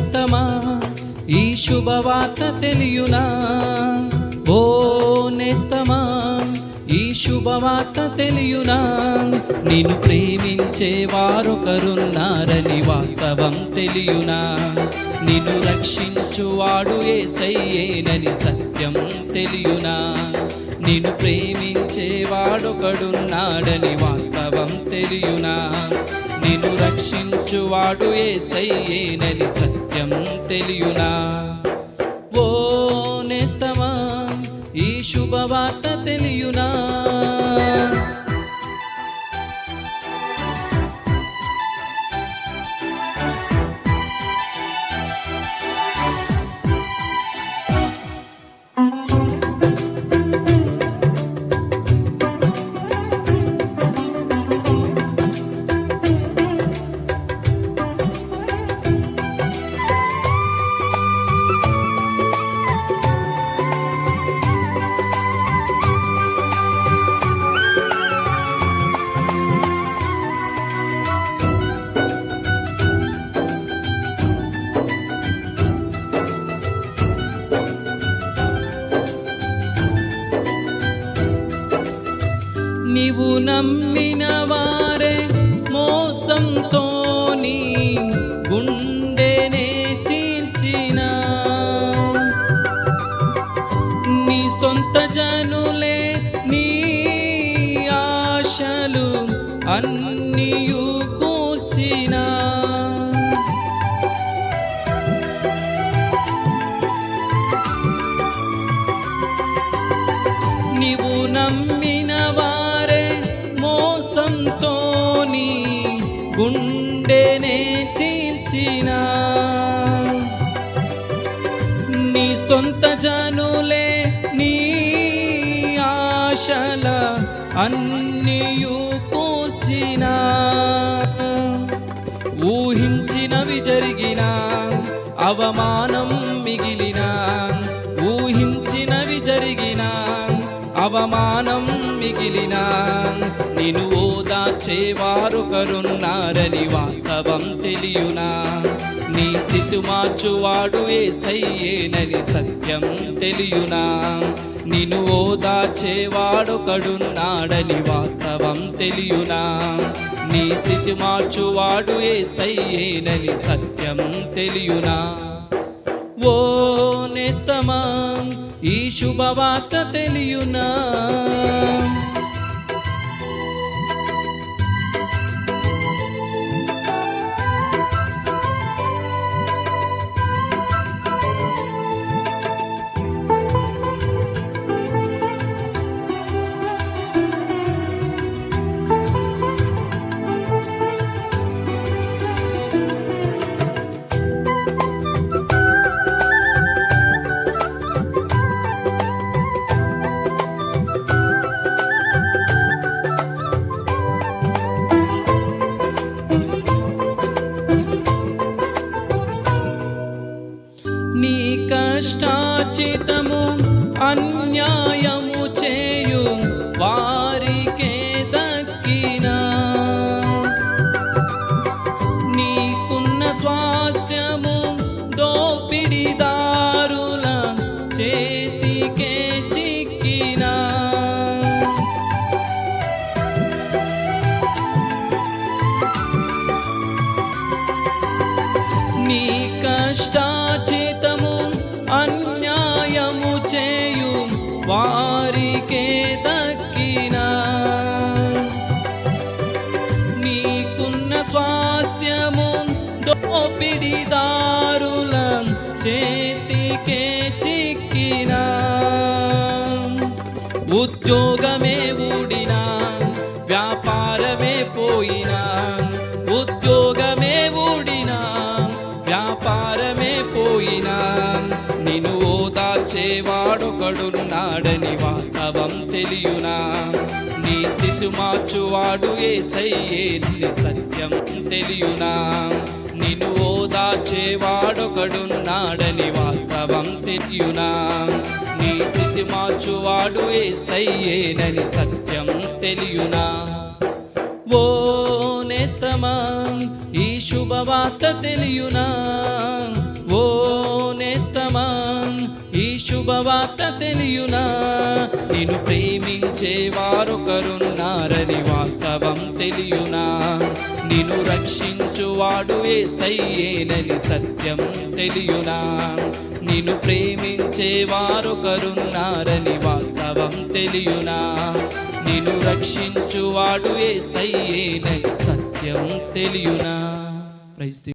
నేస్తమా ఈ శుభవార్త తెలియునా? ఓ నేస్తమా ఈ శుభవార్త తెలియునా? నిన్ను ప్రేమించే వారొకరున్నారని వాస్తవం తెలియునా? నిన్ను రక్షించువాడు యేసయ్యేనని సత్యం తెలియునా? నిన్ను ప్రేమించేవాడొకడున్నాడని వాస్తవం తెలియునా? నిన్ను రక్షించువాడు యేసయ్యేనని సత్యం తెలియునా? ఓ నేస్తమా ఈ శుభవార్త తెలియునా? నీవు నమ్మిన వారే మోసంతో నీ గుండెనే చీల్చిన, నీ సొంత జనులే నీ ఆశలు అన్నియు కూల్చిన, నీవు నమ్మిన వారే మోసంతో నీ గుండెనే చీల్చిన, నీ సొంత జనులే నీ ఆశల అన్నియు కూల్చిన, ఊహించినవి జరిగిన అవమానం మిగిలిన, ఊహించినవి జరిగిన అవమానం మిగిలిన, నిన్ను ఓదార్చేవారొకరున్నారని వాస్తవం తెలియునా? నీ స్థితి మార్చువాడు యేసయ్యేనని సత్యం తెలియునా? నిన్ను ఓదార్చేవాడొకడున్నాడని వాస్తవం తెలియునా? నీ స్థితి మార్చువాడు యేసయ్యేనని సత్యం తెలియునా? ఓ నేస్తమా ఈ శుభవార్త తెలియునా? నీ కష్టార్జితము అన్యాయము చేయు వారికే దక్కినా, నీకున్న స్వాస్థ్యము దోపిడిదారుల చేతికే చిక్కినా, నీ కష్టార్జితము అన్యాయము చేయు వారికే దక్కినా, నీకున్న స్వాస్థ్యము దోపిడిదారుల చేతికే చిక్కినా, ఉద్యోగమే ఊడినా వ్యాపారమే పోయినా, ఉద్యోగమే ఊడినా వ్యాపారమే పోయినా, నిన్ను ఓదార్చేవాడొకడున్నాడని వాస్తవం తెలియునా? నీ స్థితి మార్చువాడు యేసయ్యేనని సత్యం తెలియునా? నిన్ను ఓదార్చేవాడొకడున్నాడని వాస్తవం తెలియునా? నీ స్థితి మార్చువాడు యేసయ్యేనని సత్యం తెలియునా? ఓ నేస్తమా ఈ శుభవార్త తెలియునా? శుభవార్త తెలియునా నిన్ను ప్రేమించే వారొకరున్నారని వాస్తవం తెలియునా నిన్ను రక్షించువాడు యేసయ్యేనని సత్యం తెలియునా నిన్ను ప్రేమించే వారొకరున్నారని వాస్తవం తెలియునా నిన్ను రక్షించువాడు యేసయ్యేనని సత్యం తెలియునా.